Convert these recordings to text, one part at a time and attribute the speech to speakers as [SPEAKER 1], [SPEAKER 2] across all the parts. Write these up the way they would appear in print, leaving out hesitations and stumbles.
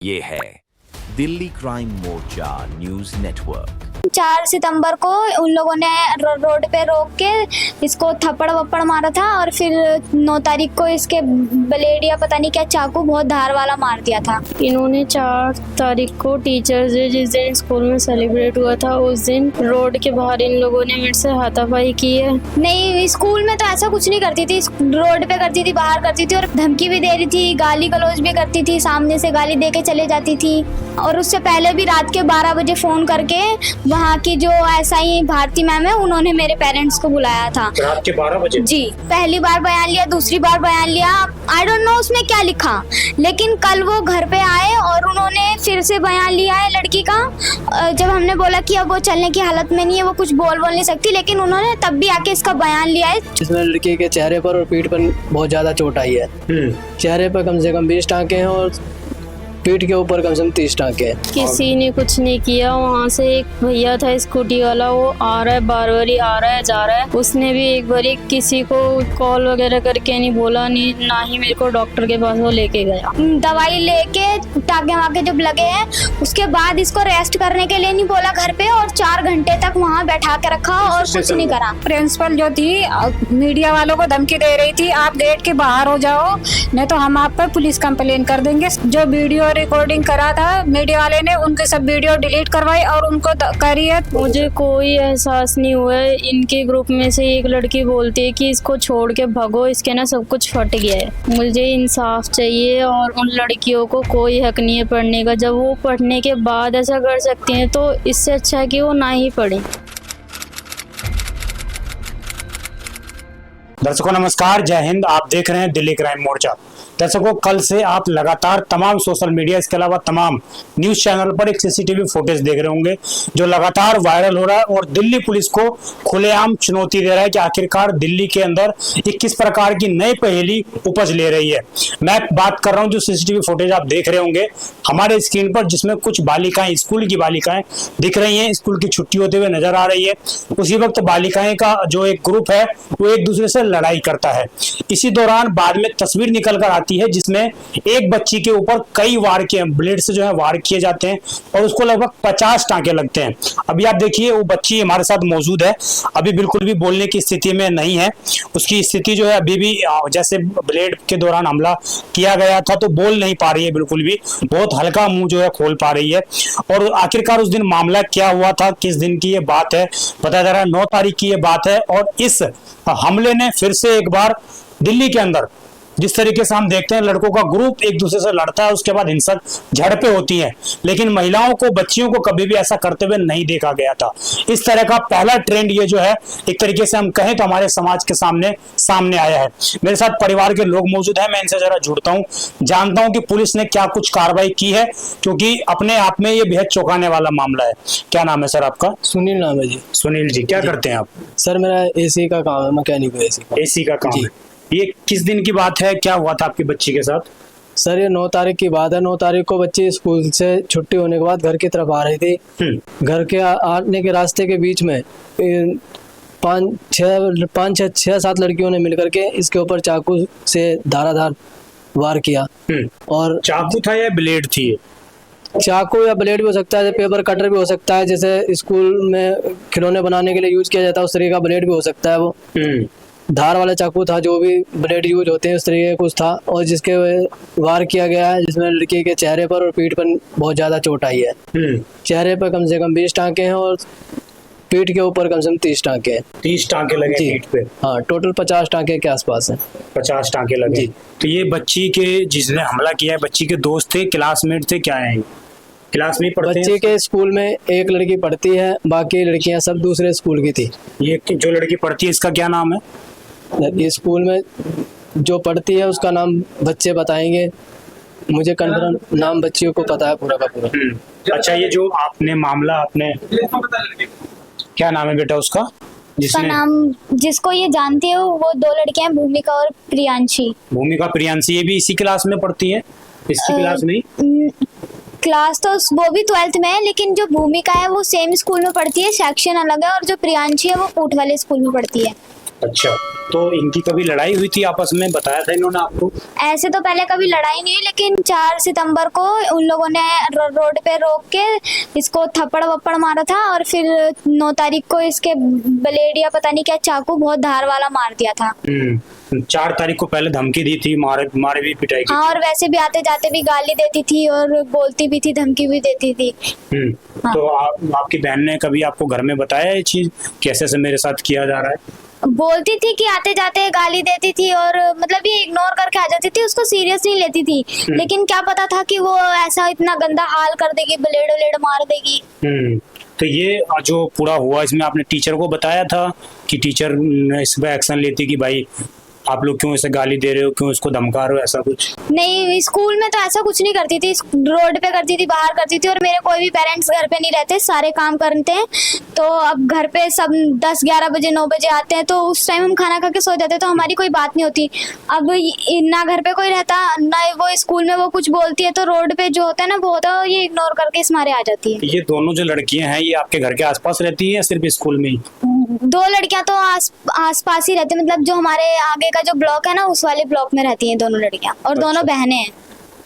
[SPEAKER 1] ये है दिल्ली क्राइम मोर्चा news network.
[SPEAKER 2] 4 सितंबर को उन लोगों ने रोड पे रोक के इसको थप्पड़ वप्पड़ मारा था और फिर 9 तारीख को इसके ब्लेड या पता नहीं क्या चाकू बहुत धार वाला मार दिया था।
[SPEAKER 3] इन्होंने 4 तारीख को टीचर्स डे जिस दिन स्कूल में सेलिब्रेट हुआ था उस दिन रोड के बाहर इन लोगों ने मेरे से हाथापाई की है।
[SPEAKER 2] नहीं, स्कूल में तो ऐसा कुछ नहीं करती थी, रोड पे करती थी, बाहर करती थी और धमकी भी दे रही थी, गाली गलौज भी करती थी, सामने से गाली दे के चले जाती थी। और उससे पहले भी रात के 12 बजे फोन करके वहाँ की जो एसआई भारती मैम है उन्होंने मेरे पेरेंट्स को बुलाया था।
[SPEAKER 4] रात के 12 बजे? जी।
[SPEAKER 2] पहली बार बयान लिया, दूसरी बार बयान लिया, आई डोंट नो उसमें क्या लिखा, लेकिन कल वो घर पे आए और उन्होंने फिर से बयान लिया है लड़की का। जब हमने बोला कि अब वो चलने की हालत में नहीं है, वो कुछ बोल नहीं सकती, लेकिन उन्होंने तब भी आके इसका बयान लिया है।
[SPEAKER 5] इसमें लड़की के चेहरे पर और पीठ पर बहुत ज्यादा चोट आई है। चेहरे पर कम से कम 20 टांके हैं और पीठ के ऊपर कम से कम 30 टांके हैं।
[SPEAKER 3] किसी ने कुछ नहीं किया। वहाँ से एक भैया था स्कूटी वाला, वो आ रहा है, बार बारी आ रहा है, जा रहा है। उसने भी एक बारी किसी को कॉल वगैरह करके नहीं बोला, नहीं ना ही मेरे को डॉक्टर के पास वो लेके गया।
[SPEAKER 2] दवाई लेके टाँके वाके जब लगे हैं उसके बाद इसको रेस्ट करने के लिए नहीं बोला घर पे, और 4 घंटे तक वहाँ बैठा के रखा और कुछ नहीं करा।
[SPEAKER 6] प्रिंसिपल जो थी मीडिया वालों को धमकी दे रही थी, आप गेट के बाहर हो जाओ नहीं तो हम आप पर पुलिस कंप्लेन कर देंगे। जो वीडियो रिकॉर्डिंग करा था मीडिया वाले ने, उनके सब वीडियो डिलीट करवाई और उनको करी है।
[SPEAKER 3] मुझे कोई एहसास नहीं हुआ है। इनके ग्रुप में से एक लड़की बोलती है कि इसको छोड़ के भागो, इसके ना सब कुछ फट गया है। मुझे इंसाफ चाहिए और उन लड़कियों को कोई हक नहीं है पढ़ने का। जब वो पढ़ने के बाद ऐसा कर सकती हैं तो इससे अच्छा है कि वो ना ही पढ़ें।
[SPEAKER 4] दर्शकों नमस्कार, जय हिंद। आप देख रहे हैं दिल्ली क्राइम मोर्चा। दर्शकों, कल से आप लगातार तमाम सोशल मीडिया, इसके अलावा तमाम न्यूज चैनल पर एक सीसीटीवी फुटेज देख रहे होंगे जो लगातार वायरल हो रहा है और दिल्ली पुलिस को खुलेआम चुनौती दे रहा है कि आखिरकार दिल्ली के अंदर ये किस प्रकार की नई पहेली उपज ले रही है। मैं बात कर रहा हूं जो सीसीटीवी फुटेज आप देख रहे होंगे हमारे स्क्रीन पर, जिसमें कुछ बालिकाएं, स्कूल की बालिकाएं दिख रही हैं, स्कूल की छुट्टी होते हुए नजर आ रही है। उसी वक्त बालिकाएं का जो एक ग्रुप है वो एक दूसरे से लड़ाई करता है। इसी दौरान बाद में तस्वीर निकल कर आती है जिसमें एक बच्ची के ऊपर कई वार किए, ब्लेड से जो है वार किए जाते हैं और उसको लगभग 50 टांके लगते हैं। अभी आप देखिए वो बच्ची हमारे साथ मौजूद है, अभी बिल्कुल भी बोलने की स्थिति में नहीं है। उसकी स्थिति जो है अभी भी जैसे ब्लेड के दौरान हमला किया गया था तो बोल नहीं पा रही है, बिल्कुल भी बहुत हल्का मुंह जो है खोल पा रही है। और आखिरकार उस दिन मामला क्या हुआ था, किस दिन की ये बात है, पता चला 9 तारीख की ये बात है। और इस हमले ने फिर से एक बार दिल्ली के अंदर जिस तरीके से हम देखते हैं लड़कों का ग्रुप एक दूसरे से लड़ता है, उसके बाद हिंसक झड़पें होती हैं, लेकिन महिलाओं को, बच्चियों को कभी भी ऐसा करते हुए नहीं देखा गया था। इस तरह का पहला ट्रेंड ये जो है एक तरीके से हम कहें तो हमारे समाज के सामने आया है। मेरे साथ परिवार के लोग मौजूद हैं, मैं इनसे जरा जुड़ता हूँ, जानता हूँ कि पुलिस ने क्या कुछ कार्रवाई की है, क्योंकि अपने आप में ये बेहद चौंकाने वाला मामला है। क्या नाम है सर आपका?
[SPEAKER 5] सुनील नाम है जी।
[SPEAKER 4] सुनील जी, क्या करते हैं आप?
[SPEAKER 5] सर मेरा एसी का काम है, मैकेनिक है।
[SPEAKER 4] एसी का काम है। ये किस दिन की बात है, क्या हुआ था आपकी बच्ची के साथ?
[SPEAKER 5] सर ये 9 तारीख की बात है। 9 तारीख को बच्ची स्कूल से छुट्टी होने के बाद घर की तरफ आ रही थी। घर के आने के रास्ते के बीच में 5-6-7 लड़कियों ने मिलकर के इसके ऊपर चाकू से धाराधार वार किया। और
[SPEAKER 4] चाकू था या ब्लेड थी?
[SPEAKER 5] चाकू या ब्लेड भी हो सकता है, पेपर कटर भी हो सकता है, जैसे स्कूल में खिलौने बनाने के लिए यूज किया जाता है उस तरीके का ब्लेड भी हो सकता है। वो धार वाला चाकू था, जो भी ब्लेड यूज होते हैं उस तरीके का कुछ था, और जिसके वार किया गया है, जिसमें लड़की के चेहरे पर और पीठ पर बहुत ज्यादा चोट आई है। चेहरे पर कम से कम 20 टांके हैं और पीठ के ऊपर कम से कम 30 टांके हैं।
[SPEAKER 4] 30 टांके लगे पीठ पे? हाँ,
[SPEAKER 5] टोटल 50 टांके के आसपास है।
[SPEAKER 4] 50 टांके लगे। तो ये बच्ची के, जिसने हमला किया है, बच्ची के दोस्त थे, क्लासमेट थे, क्या है? क्लास में पढ़ते
[SPEAKER 5] बच्चे के स्कूल में एक लड़की पढ़ती है, बाकी लड़कियां सब दूसरे स्कूल की थी।
[SPEAKER 4] ये जो लड़की पढ़ती है इसका क्या नाम है?
[SPEAKER 5] ये स्कूल में जो पढ़ती है उसका नाम बच्चे बताएंगे, मुझे कंफर्म नाम बच्चियों को पता है पूरा का पूरा।
[SPEAKER 4] अच्छा, ये जो आपने मामला, आपने क्या नाम है बेटा उसका?
[SPEAKER 2] उसका नाम, जिसको ये जानती है वो 2 लड़कियां, भूमिका और प्रियांशी।
[SPEAKER 4] भूमिका, प्रियांशी, ये भी इसी क्लास में पढ़ती है? इसकी क्लास में?
[SPEAKER 2] क्लास तो वो भी 12th में है, लेकिन जो भूमिका है वो सेम स्कूल में पढ़ती है, सेक्शन अलग है, और जो प्रियांशी है वो पूट वाले स्कूल में पढ़ती है।
[SPEAKER 4] अच्छा, तो इनकी कभी लड़ाई हुई थी आपस में, बताया था इन्होंने आपको?
[SPEAKER 2] ऐसे तो पहले कभी लड़ाई नहीं हुई, लेकिन 4 सितंबर को उन लोगों ने रोड पे रोक के इसको थप्पड़ वप्पड़ मारा था, और फिर 9 तारीख को इसके ब्लेड या पता नहीं क्या चाकू बहुत धार वाला मार दिया था।
[SPEAKER 4] 4 तारीख को पहले धमकी दी थी, मारे भी, पिटाई की
[SPEAKER 2] हाँ, और वैसे भी आते जाते भी गाली देती थी और बोलती भी थी, धमकी भी देती थी। हाँ।
[SPEAKER 4] तो आपकी बहन ने कभी आपको घर में बताया ये चीज कैसे से मेरे साथ किया जा रहा है?
[SPEAKER 2] बोलती थी कि आते जाते गाली देती थी, और मतलब ये इग्नोर करके आ जाती थी, उसको सीरियस नहीं लेती थी। लेकिन क्या पता था कि वो ऐसा इतना गंदा हाल कर देगी, ब्लेड व्लेड मार देगी।
[SPEAKER 4] तो ये जो पूरा हुआ इसमें आपने टीचर को बताया था कि टीचर इस पे एक्शन लेती कि भाई आप लोग क्यों इसे गाली दे रहे हो, क्यों इसको धमका रहे हो, ऐसा कुछ?
[SPEAKER 2] नहीं, स्कूल में तो ऐसा कुछ नहीं करती थी, रोड पे करती थी, बाहर करती थी। और मेरे कोई भी पेरेंट्स घर पे नहीं रहते, सारे काम करते हैं। तो अब घर पे सब 10-11 बजे 9 बजे आते हैं, तो उस टाइम हम खाना खा के सो जाते, तो हमारी कोई बात नहीं होती। अब ना घर पे कोई रहता, ना वो स्कूल में वो कुछ बोलती है, तो रोड पे जो होता है ना वो होता है, ये इग्नोर करके इस मारे आ जाती है।
[SPEAKER 4] ये दोनों जो लड़कियां हैं ये आपके घर के आसपास रहती हैं या सिर्फ स्कूल में ही?
[SPEAKER 2] 2 लड़कियां तो आसपास ही रहती है, मतलब जो हमारे आगे का जो ब्लॉक है ना उस वाले ब्लॉक में रहती हैं दोनों लड़कियां, और दोनों बहनें हैं।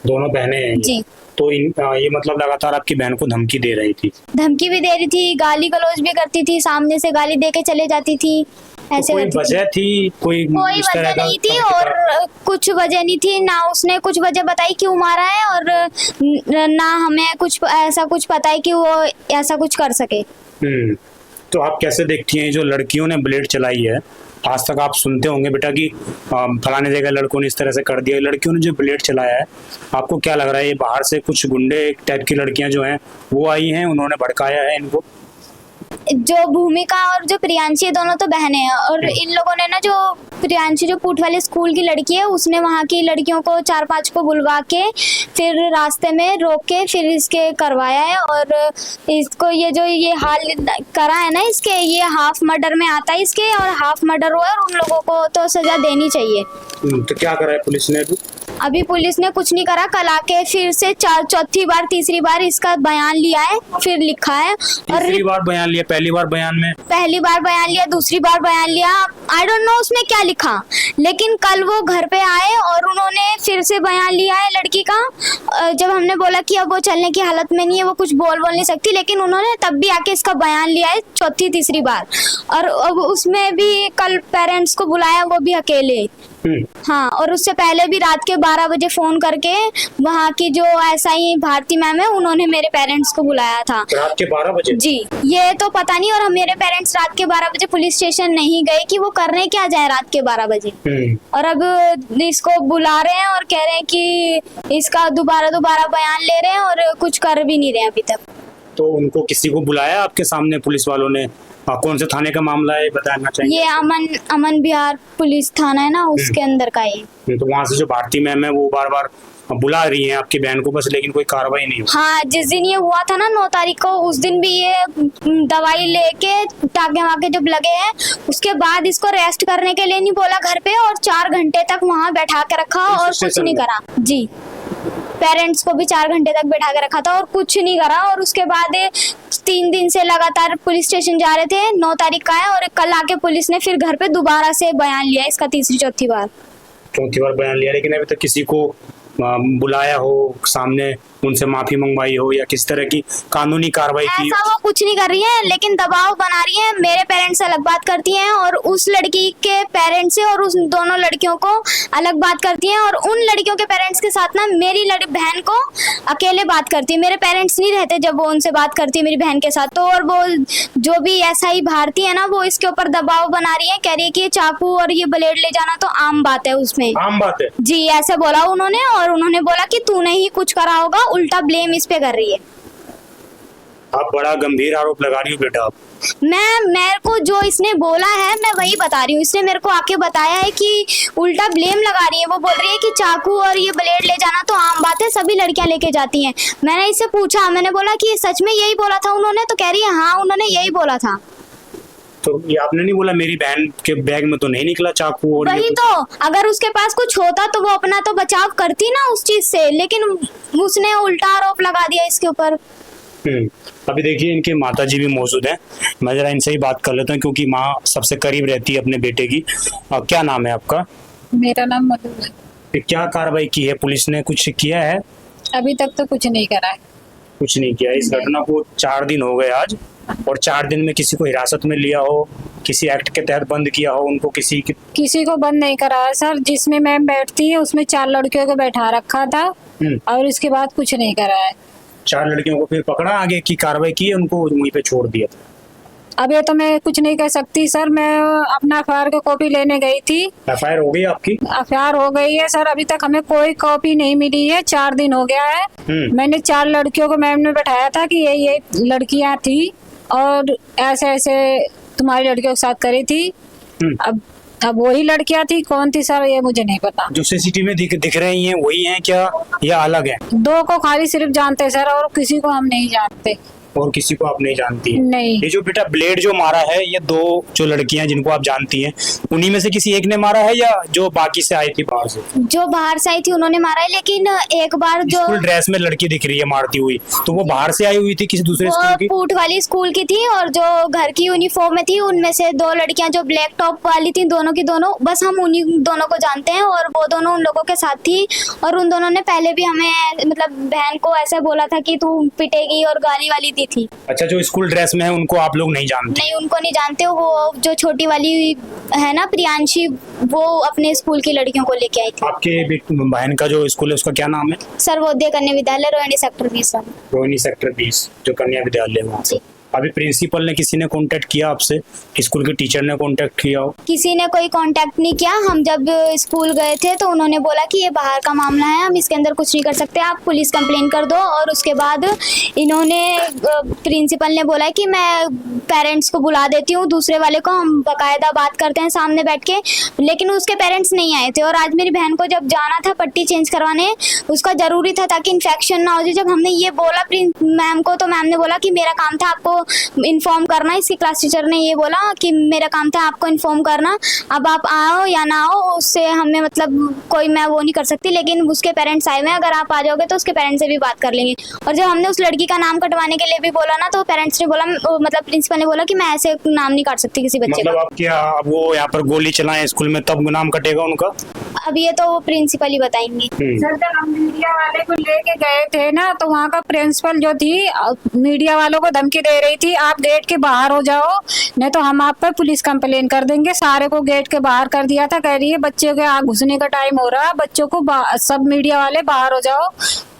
[SPEAKER 4] दोनों बहनें हैं
[SPEAKER 2] जी।
[SPEAKER 4] तो ये मतलब लगातार आपकी बहन को धमकी दे रही थी?
[SPEAKER 2] धमकी भी दे रही थी, गाली गलौज भी करती थी, सामने से गाली दे के चले जाती थी, ऐसे
[SPEAKER 4] कोई
[SPEAKER 2] करती
[SPEAKER 4] वजह थी? कोई इस तरह
[SPEAKER 2] वजह
[SPEAKER 4] का
[SPEAKER 2] नहीं थी, और कुछ वजह नहीं थी ना, उसने कुछ वजह बताई क्यों मारा है, और ना हमें कुछ ऐसा कुछ पता है कि वो ऐसा कुछ कर सके।
[SPEAKER 4] तो आप कैसे देखती हैं जो लड़कियों ने ब्लेड चलाई है? आज तक आप सुनते होंगे बेटा कि फलाने जगह लड़कों ने इस तरह से कर दिया, लड़कियों ने जो ब्लेड चलाया है, आपको क्या लग रहा है ये बाहर से कुछ गुंडे टाइप की लड़कियां जो हैं वो आई हैं, उन्होंने भड़काया है इनको?
[SPEAKER 2] जो भूमिका और जो प्रियांशी दोनों तो बहनें हैं, और इन लोगों ने ना, जो प्रियांशी जो पूट वाले स्कूल की लड़की है, उसने वहाँ की लड़कियों को 4-5 को बुलवा के फिर रास्ते में रोक के फिर इसके करवाया है, और इसको ये हाल करा है ना इसके, ये हाफ मर्डर में आता है इसके, और हाफ मर्डर हुआ है, और उन लोगों को तो सजा देनी चाहिए।
[SPEAKER 4] तो क्या करा है पुलिस ने?
[SPEAKER 2] अभी पुलिस ने कुछ नहीं करा, कल आके फिर से 3 बार इसका बयान लिया है, फिर लिखा है। और
[SPEAKER 4] तीसरी बार बयान लिया? पहली बार बयान में?
[SPEAKER 2] पहली बार बयान लिया, दूसरी बार बयान लिया, आई डोंट नो उसमें क्या लिखा, लेकिन कल वो घर पे आए और उन्होंने फिर से बयान लिया है लड़की का। जब हमने बोला कि अब वो चलने की हालत में नहीं है, वो कुछ बोल नहीं सकती, लेकिन उन्होंने तब भी आके इसका बयान लिया है 4-3 बार। और अब उसमें भी कल पेरेंट्स को बुलाया, वो भी अकेले। हाँ, और उससे पहले भी रात के 12 बजे फोन करके वहाँ की जो SI भारती मैम है, उन्होंने मेरे पेरेंट्स को बुलाया था।
[SPEAKER 4] रात के 12 बजे? जी,
[SPEAKER 2] ये तो पता नहीं। और मेरे पेरेंट्स रात के 12 बजे पुलिस स्टेशन नहीं गए कि वो करने क्या जाए रात के 12 बजे। और अब इसको बुला रहे हैं और कह रहे हैं कि इसका दोबारा बयान ले रहे हैं, और कुछ कर भी नहीं रहे हैं अभी तक।
[SPEAKER 4] तो उनको किसी को बुलाया आपके सामने पुलिस वालों ने? कौन से थाने का मामला है बताना चाहिए?
[SPEAKER 2] ये अमन विहार पुलिस थाना है ना, उसके अंदर का है।
[SPEAKER 4] तो वहाँ से जो भारती मैम है वो बार-बार बुला रही हैं आपकी बहन को, बस लेकिन कोई कार्रवाई नहीं हुई?
[SPEAKER 2] हाँ, जिस दिन ये हुआ था ना 9 तारीख को, उस दिन भी ये दवाई लेके टाके वाके जब लगे हैं, उसके बाद इसको रेस्ट करने के लिए नहीं बोला घर पे, और 4 घंटे तक वहाँ बैठा के रखा और कुछ नहीं करा। जी, पेरेंट्स को भी 4 घंटे तक बैठा के रखा था और कुछ नहीं करा। और उसके बाद 3 दिन से लगातार पुलिस स्टेशन जा रहे थे, 9 तारीख का है, और कल आके पुलिस ने फिर घर पे दोबारा से बयान लिया इसका, 3-4 बार।
[SPEAKER 4] 4 बार बयान लिया, लेकिन अभी तक किसी को बुलाया हो सामने, उनसे माफी मंगवाई हो या किस तरह की कानूनी कार्रवाई की?
[SPEAKER 2] ऐसा वो कुछ नहीं कर रही है, लेकिन दबाव बना रही है। मेरे पेरेंट्स से अलग बात करती हैं, और उस लड़की के पेरेंट्स से और उस दोनों लड़कियों को अलग बात करती हैं, और उन लड़कियों के पेरेंट्स के साथ ना मेरी बहन को अकेले बात करती है। मेरे पेरेंट्स नहीं रहते जब वो उनसे बात करती है मेरी बहन के साथ। तो और वो जो भी SI भारती है ना, वो इसके ऊपर दबाव बना रही है, कह रही है कि ये चाकू और ये ब्लेड ले जाना तो आम बात है उसमें।
[SPEAKER 4] आम बात है?
[SPEAKER 2] जी, ऐसे बोला उन्होंने, और उन्होंने बोला कि तूने ही कुछ करा होगा, उल्टा ब्लेम इस पे कर रही है।
[SPEAKER 4] आप बड़ा गंभीर आरोप लगा रही हो बेटा।
[SPEAKER 2] मेरे को जो इसने बोला है मैं वही बता रही हूँ। इसने मेरे को आके बताया है कि उल्टा ब्लेम लगा रही है। वो बोल रही है कि चाकू और ये ब्लेड ले जाना तो आम बात है, सभी लड़कियां लेके जाती हैं। मैंने इससे पूछा, मैंने बोला कि सच में यही बोला था उन्होंने? तो कह रही है हाँ, उन्होंने यही बोला था।
[SPEAKER 4] तो ये आपने नहीं बोला मेरी बहन के बैग में तो नहीं निकला चाकू? और
[SPEAKER 2] वही तो, अगर उसके पास कुछ होता तो वो अपना तो बचाव करती ना उस चीज से, लेकिन उसने उल्टा आरोप लगा दिया इसके ऊपर।
[SPEAKER 4] अभी देखिए इनके माता जी भी मौजूद हैं, मैं जरा इनसे ही बात कर लेता हूँ क्योंकि माँ सबसे करीब रहती है अपने बेटे की। क्या नाम है आपका?
[SPEAKER 6] मेरा नाम मधु है।
[SPEAKER 4] फिर क्या कार्रवाई की है पुलिस ने, कुछ किया है?
[SPEAKER 6] अभी तक तो कुछ नहीं करा है।
[SPEAKER 4] कुछ नहीं किया। इस घटना को 4 दिन हो गए आज, और 4 दिन में किसी को हिरासत में लिया हो, किसी एक्ट के तहत बंद किया हो उनको,
[SPEAKER 6] किसी को बंद नहीं करा है सर। जिसमें मैम बैठती है उसमें 4 लड़कियों को बैठा रखा था और इसके बाद कुछ नहीं करा है।
[SPEAKER 4] 4 लड़कियों को फिर पकड़ा, आगे की कार्रवाई की है, उनको वहीं पे छोड़ दिया था?
[SPEAKER 6] अब ये तो मैं कुछ नहीं कह सकती सर। मैं अपना एफआईआर की कॉपी लेने गई थी।
[SPEAKER 4] एफआईआर हो गई आपकी?
[SPEAKER 6] एफआईआर हो गई है सर, अभी तक हमें कोई कॉपी नहीं मिली है। 4 दिन हो गया है। मैंने 4 लड़कियों को मैम ने बैठाया था कि ये लड़कियां थी और ऐसे ऐसे तुम्हारी लड़कियों के साथ करी थी। अब वही लड़कियां थी, कौन थी सर ये मुझे नहीं पता।
[SPEAKER 4] जो सीसीटीवी में दिख रही हैं वही हैं क्या या अलग हैं?
[SPEAKER 6] 2 को खाली सिर्फ जानते सर और किसी को हम नहीं जानते।
[SPEAKER 4] और किसी को आप नहीं जानती?
[SPEAKER 6] नहीं।
[SPEAKER 4] ये जो बेटा ब्लेड जो मारा है, ये 2 जो लड़कियां जिनको आप जानती हैं, उन्हीं में से किसी एक ने मारा है या जो बाकी से आई थी बाहर से?
[SPEAKER 2] जो बाहर से आई थी उन्होंने मारा है, लेकिन एक बार जो
[SPEAKER 4] स्कूल ड्रेस में लड़की दिख रही है मारती हुई, तो वो बाहर से आई हुई थी किसी दूसरे स्कूल की?
[SPEAKER 2] पूट वाली स्कूल की थी, और जो घर की यूनिफॉर्म में थी उनमें से 2 लड़कियां जो ब्लैक टॉप वाली थी, दोनों की दोनों, बस हम उन्हीं दोनों को जानते हैं और वो दोनों उन लोगों के साथ थी। और उन दोनों ने पहले भी हमें मतलब बहन को ऐसा बोला था कि तू पिटेगी और गाली वाली दी थी।
[SPEAKER 4] अच्छा, जो स्कूल ड्रेस में है उनको आप लोग नहीं जानते?
[SPEAKER 2] नहीं, उनको नहीं जानते। वो जो छोटी वाली है ना प्रियांशी, वो अपने स्कूल की लड़कियों को लेके आई थी।
[SPEAKER 4] आपके बहन का जो स्कूल है उसका क्या नाम है?
[SPEAKER 2] सर्वोदय कन्या विद्यालय, रोहिणी सेक्टर 20।
[SPEAKER 4] रोहिणी सेक्टर 20 जो कन्या विद्यालय है वहाँ पे। अभी प्रिंसिपल ने किसी ने कांटेक्ट किया आपसे? स्कूल के टीचर ने कांटेक्ट किया हो?
[SPEAKER 2] किसी ने कोई कांटेक्ट नहीं किया। हम जब स्कूल गए थे तो उन्होंने बोला कि ये बाहर का मामला है, हम इसके अंदर कुछ नहीं कर सकते, आप पुलिस कंप्लेन कर दो। और उसके बाद इन्होंने प्रिंसिपल ने बोला कि मैं पेरेंट्स को बुला देती हूँ, दूसरे वाले को हम बाकायदा बात करते हैं सामने बैठ के। लेकिन उसके पेरेंट्स नहीं आए थे। और आज मेरी बहन को जब जाना था पट्टी चेंज करवाने, उसका जरूरी था ताकि इन्फेक्शन ना हो जाए। जब हमने ये बोला मैम को, तो मैम ने बोला कि मेरा काम था आपको इन्फॉर्म करना। इसकी क्लास टीचर ने ये बोला कि मेरा काम था आपको इन्फॉर्म करना, अब आप आओ या ना आओ उससे हमें मतलब कोई मैं वो नहीं कर सकती। लेकिन उसके पेरेंट्स आए हुए हैं, अगर आप आ जाओगे तो उसके पेरेंट्स से भी बात कर लेंगे। और जब हमने उस लड़की का नाम कटवाने के लिए भी बोला ना, तो पेरेंट्स ने बोला, मतलब प्रिंसिपल ने बोला कि मैं ऐसे नाम नहीं काट सकती किसी बच्चे
[SPEAKER 4] मतलब
[SPEAKER 2] का।
[SPEAKER 4] आप क्या वो यहाँ पर गोली चलाएं स्कूल में तब नाम कटेगा उनका?
[SPEAKER 2] अब ये तो वो प्रिंसिपल ही बताएंगे।
[SPEAKER 6] सर जब हम मीडिया वाले को लेके गए थे ना, तो वहाँ का प्रिंसिपल जो थी मीडिया वालों को धमकी दे रही थी, आप गेट के बाहर हो जाओ नहीं तो हम आप पर पुलिस कंप्लेन कर देंगे। सारे को गेट के बाहर कर दिया था। कह रही है बच्चों के घुसने का टाइम हो रहा है, बच्चों को सब मीडिया वाले बाहर हो जाओ।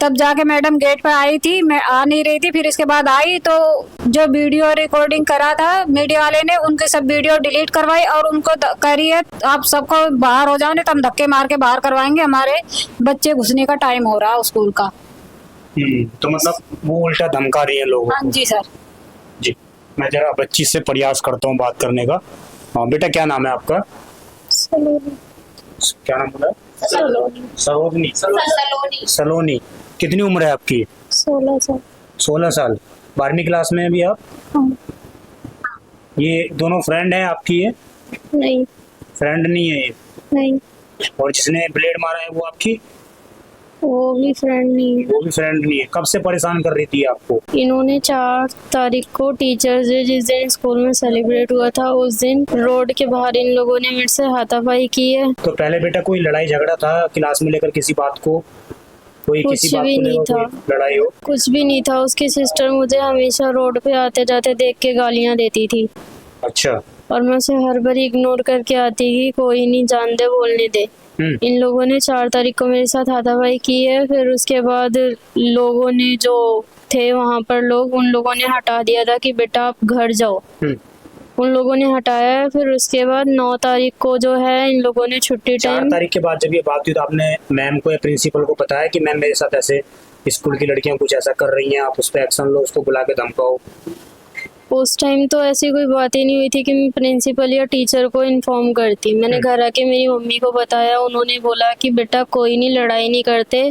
[SPEAKER 6] तब जाके मैडम गेट पर आई थी, मैं आ नहीं रही थी। फिर इसके बाद आई तो जो वीडियो रिकॉर्डिंग करा था मीडिया वाले ने, उनके सब वीडियो डिलीट करवाई और उनको कह रही है आप सबको बाहर हो जाओ नहीं तो हम धक्के मार के बाहर करवाएंगे, हमारे बच्चे घुसने का टाइम हो रहा है स्कूल का।
[SPEAKER 4] तो मतलब वो उल्टा धमका रही है लोगों को?
[SPEAKER 6] हाँ जी सर।
[SPEAKER 4] जी, मैं जरा बच्ची से प्रयास करता हूँ बात करने का। बेटा क्या नाम है आपका? क्या नाम बोला? सलोनी। सलोनी। कितनी उम्र है आपकी?
[SPEAKER 2] 16 साल।
[SPEAKER 4] 16 साल। 12वीं क्लास में अभी आप?
[SPEAKER 2] हाँ।
[SPEAKER 4] ये दोनों फ्रेंड हैं आपकी? ये
[SPEAKER 2] नहीं।
[SPEAKER 4] फ्रेंड नहीं है ये?
[SPEAKER 2] नहीं।
[SPEAKER 4] और जिसने ब्लेड मारा है वो आपकी?
[SPEAKER 3] वो भी फ्रेंड नहीं है।
[SPEAKER 4] वो भी फ्रेंड नहीं है। कब से परेशान कर रही थी आपको?
[SPEAKER 3] इन्होंने 4 तारीख को टीचर्स डे जिस दिन स्कूल में सेलिब्रेट हुआ था, उस दिन रोड के बाहर इन लोगों ने मेरे से हाथापाई की है।
[SPEAKER 4] तो पहले बेटा कोई लड़ाई झगड़ा था क्लास में लेकर किसी बात को? कोई किसी
[SPEAKER 3] कुछ
[SPEAKER 4] बात
[SPEAKER 3] भी
[SPEAKER 4] को
[SPEAKER 3] नहीं
[SPEAKER 4] लेकर
[SPEAKER 3] था।
[SPEAKER 4] कोई लड़ाई हो?
[SPEAKER 3] कुछ भी नहीं था। उसकी सिस्टर मुझे हमेशा रोड पे आते जाते देख के गालियां देती थी।
[SPEAKER 4] अच्छा।
[SPEAKER 3] और मैं उसे हर बार इग्नोर करके आती कि कोई नहीं, जान दे, बोलने दे। इन लोगों ने 4 तारीख को मेरे साथ हाथापाई की है। फिर उसके बाद लोगों ने जो थे वहाँ पर लोग, उन लोगों ने हटा दिया था कि बेटा आप घर जाओ। उन लोगों ने हटाया है। फिर उसके बाद 9 तारीख को जो है इन लोगों ने छुट्टी
[SPEAKER 4] 4
[SPEAKER 3] टाइम।
[SPEAKER 4] तारीख के बाद जब ये बात हुई तो आपने मैम को या प्रिंसिपल को बताया कि मैम मेरे साथ ऐसे स्कूल की लड़कियां कुछ ऐसा कर रही हैं, आप उस पर एक्शन लो, उसको बुला के धमकाओ?
[SPEAKER 3] उस टाइम तो ऐसी कोई बात ही नहीं हुई थी कि मैं प्रिंसिपल या टीचर को इन्फॉर्म करती। मैंने घर आके मेरी मम्मी को बताया। उन्होंने बोला कि बेटा कोई नहीं, लड़ाई नहीं करते,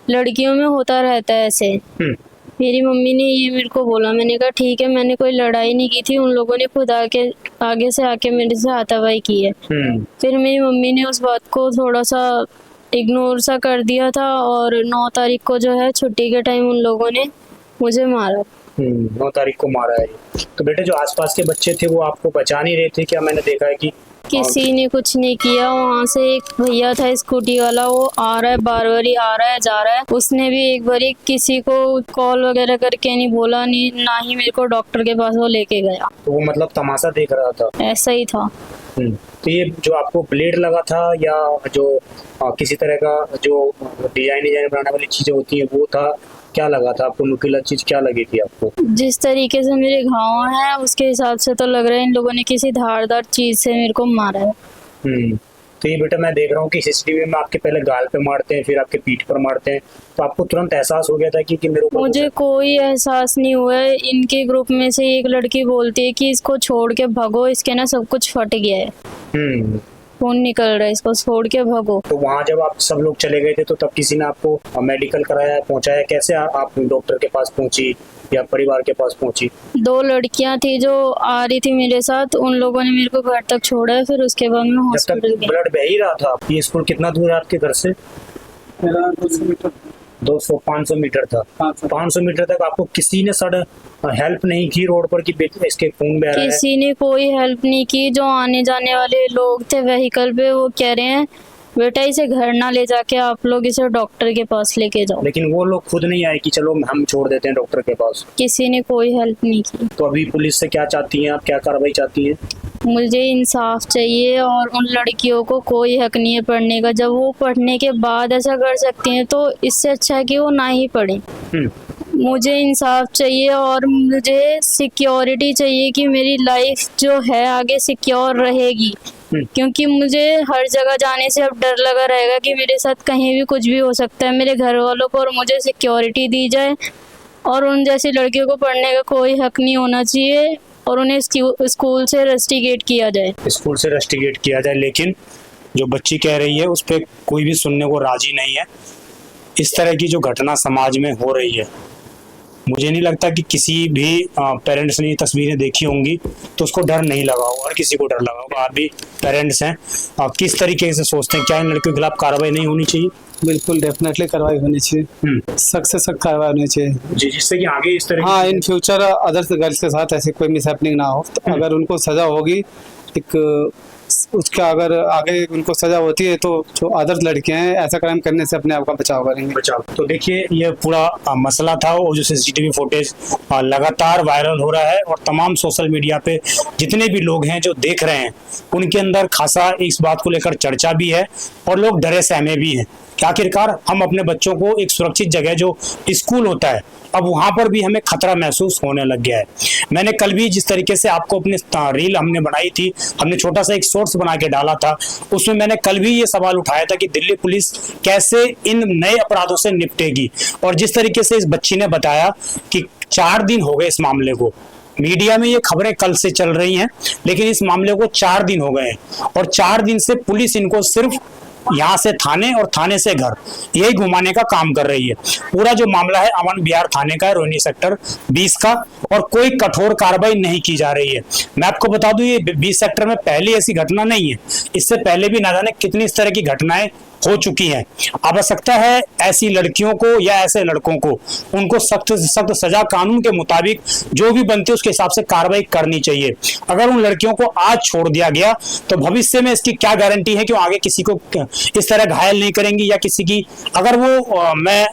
[SPEAKER 3] लड़कियों में होता रहता है ऐसे। मेरी मम्मी ने ये मेरे को बोला। मैंने कहा ठीक है, मैंने कोई लड़ाई नहीं की थी, उन लोगों ने खुद आगे से आके मेरे से हाथापाई की है। फिर मेरी मम्मी ने उस बात को थोड़ा सा इग्नोर सा कर दिया था। और 9 तारीख को जो है छुट्टी के टाइम उन लोगों ने मुझे मारा।
[SPEAKER 4] 9 तारीख को मारा है। तो बेटे जो आसपास के बच्चे थे वो आपको बचा नहीं रहे थे क्या? मैंने देखा है कि
[SPEAKER 3] किसी ने कुछ नहीं किया। वहाँ से एक भैया था स्कूटी वाला, वो आ रहा है, बार बारी आ रहा है जा रहा है। उसने भी एक बारी किसी को कॉल वगैरह करके नहीं बोला, नहीं ना ही मेरे को डॉक्टर के पास वो लेके गया।
[SPEAKER 4] तो वो मतलब तमाशा देख रहा था?
[SPEAKER 3] ऐसा ही था।
[SPEAKER 4] तो ये जो आपको ब्लेड लगा था या जो किसी तरह का जो डिजाइन बनाने वाली चीजें होती है वो था, क्या लगा था आपको? नुकीला चीज क्या लगी थी आपको?
[SPEAKER 3] जिस तरीके से मेरे घाव हैं उसके हिसाब से तो लग रहा है इन लोगों ने किसी धारदार चीज से मेरे को मारा है।
[SPEAKER 4] तो ये बेटा मैं देख रहा हूँ कि सीसीटीवी में आपके पहले गाल पे मारते हैं, फिर आपके पीठ पर मारते हैं, तो आपको तुरंत एहसास हो गया था कि मेरे ऊपर?
[SPEAKER 3] मुझे कोई एहसास नहीं हुआ है। इनके ग्रुप में से एक लड़की बोलती है कि इसको छोड़ के भगो, इसके ना सब कुछ फट गया है, खून निकल रहा है, इसको छोड़ के भगो।
[SPEAKER 4] तो वहाँ जब आप सब लोग चले गए थे तो तब किसी ने आपको मेडिकल कराया, पहुँचाया? कैसे आप डॉक्टर के पास पहुँची या परिवार के पास पहुँची?
[SPEAKER 3] 2 लड़कियां थी जो आ रही थी मेरे साथ, उन लोगों ने मेरे को घर तक छोड़ा है, फिर उसके बाद मैं हॉस्पिटल गई।
[SPEAKER 4] ब्लड बह ही रहा था। ये स्कूल कितना दूर है आपके घर से? 500 मीटर था। 500 मीटर तक आपको किसी ने हेल्प नहीं की रोड पर कि इसके खून बह रहा है?
[SPEAKER 3] किसी ने कोई हेल्प नहीं की। जो आने जाने वाले लोग थे व्हीकल पे वो कह रहे हैं बेटा इसे घर ना ले जाके आप लोग इसे डॉक्टर के पास लेके जाओ।
[SPEAKER 4] लेकिन वो लोग खुद नहीं आए कि चलो हम छोड़ देते हैं डॉक्टर के पास?
[SPEAKER 3] किसी ने कोई हेल्प नहीं की।
[SPEAKER 4] तो अभी पुलिस से क्या चाहती हैं आप? क्या कार्रवाई चाहती हैं?
[SPEAKER 3] मुझे इंसाफ चाहिए और उन लड़कियों को कोई हक नहीं है पढ़ने का। जब वो पढ़ने के बाद ऐसा कर सकती हैं तो इससे अच्छा है कि वो ना ही पढ़ें। मुझे इंसाफ चाहिए और मुझे सिक्योरिटी चाहिए कि मेरी लाइफ जो है आगे सिक्योर रहेगी, क्योंकि मुझे हर जगह जाने से अब डर लगा रहेगा कि मेरे साथ कहीं भी कुछ भी हो सकता है। मेरे घर वालों को और मुझे सिक्योरिटी दी जाए और उन जैसी लड़कियों को पढ़ने का कोई हक नहीं होना चाहिए और उन्हें स्कूल से रस्टिकेट किया जाए।
[SPEAKER 4] स्कूल से रस्टिकेट किया जाए। लेकिन जो बच्ची कह रही है उस पर कोई भी सुनने को राजी नहीं है। इस तरह की जो घटना समाज में हो रही है, मुझे नहीं लगता कि किसी भी पेरेंट्स ने ये तस्वीरें देखी होंगी तो उसको डर नहीं लगा होगा। हर किसी को डर लगा होगा। आप भी पेरेंट्स हैं, किस तरीके से सोचते हैं? क्या इन लड़कियों के खिलाफ कार्रवाई नहीं होनी चाहिए?
[SPEAKER 7] बिल्कुल डेफिनेटली कार्रवाई होनी चाहिए, सख्त से सख्त कार्रवाई होनी चाहिए
[SPEAKER 4] जी, जिससे कि आगे इस तरह
[SPEAKER 7] हाँ इन फ्यूचर अदर्स गर्ल्स के साथ ऐसे कोई मिसहैपनिंग ना हो। तो अगर उनको सजा होगी एक उसका, अगर आगे उनको सजा होती है तो जो अदर्स लड़कियां हैं ऐसा क्राइम करने से अपने आप का बचाव करेंगे।
[SPEAKER 4] तो देखिए ये पूरा मसला था और जो सीसीटीवी फुटेज लगातार वायरल हो रहा है और तमाम सोशल मीडिया पे जितने भी लोग हैं जो देख रहे हैं उनके अंदर खासा इस बात को लेकर चर्चा भी है और लोग डरे सहमे भी हैं कि आखिरकार हम अपने बच्चों को एक सुरक्षित जगह जो स्कूल होता है अब वहां पर भी हमें खतरा महसूस होने लग गया है। मैंने कल भी जिस तरीके से आपको अपनी रील हमने बनाई थी, हमने छोटा सा एक शॉर्ट्स बना के डाला था, उसमें मैंने कल भी ये सवाल उठाया था कि दिल्ली पुलिस कैसे इन नए अपराधों से निपटेगी। और जिस तरीके से इस बच्ची ने बताया कि 4 दिन हो गए इस मामले को, मीडिया में ये खबरें कल से चल रही हैं लेकिन इस मामले को 4 दिन हो गए हैं और 4 दिन से पुलिस इनको सिर्फ यहाँ से थाने और थाने से घर यही घुमाने का काम कर रही है। पूरा जो मामला है अमन विहार थाने का है, रोहिणी सेक्टर 20 का, और कोई कठोर कार्रवाई नहीं की जा रही है। मैं आपको बता दूं ये 20 सेक्टर में पहली ऐसी घटना नहीं है, इससे पहले भी ना जाने कितनी इस तरह की घटनाएं हो चुकी हैं। आवश्यकता है ऐसी लड़कियों को या ऐसे लड़कों को उनको सख्त से सख्त सजा कानून के मुताबिक जो भी बनती है उसके हिसाब से कार्रवाई करनी चाहिए। अगर उन लड़कियों को आज छोड़ दिया गया तो भविष्य में इसकी क्या गारंटी है कि वो आगे किसी को इस तरह घायल नहीं करेंगी या किसी की, अगर वो मैं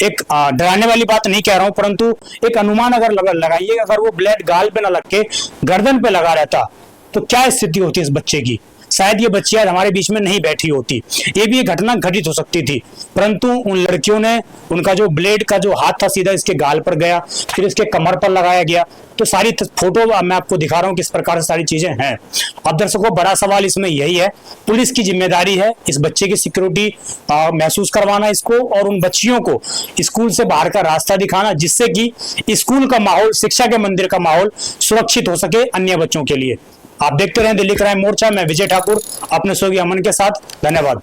[SPEAKER 4] एक डराने वाली बात नहीं कह रहा हूं परंतु एक अनुमान अगर लगाइए, अगर वो ब्लेड गाल पे ना लग के गर्दन पे लगा रहता तो क्या स्थिति होती इस बच्चे की। शायद ये बच्ची आज हमारे बीच में नहीं बैठी होती, ये भी एक घटना घटित हो सकती थी, परंतु उन लड़कियों ने उनका जो ब्लेड का जो हाथ था सीधा इसके गाल पर गया, फिर इसके कमर पर लगाया गया। तो सारी फोटो मैं आपको दिखा रहा हूँ किस प्रकार से सारी चीजें हैं। अब दर्शकों बड़ा सवाल इसमें यही है, पुलिस की जिम्मेदारी है इस बच्चे की सिक्योरिटी महसूस करवाना इसको और उन बच्चियों को स्कूल से बाहर का रास्ता दिखाना जिससे कि स्कूल का माहौल, शिक्षा के मंदिर का माहौल सुरक्षित हो सके अन्य बच्चों के लिए। आप देखते रहें दिल्ली क्राइम मोर्चा। मैं विजय ठाकुर अपने सहयोगी अमन के साथ। धन्यवाद।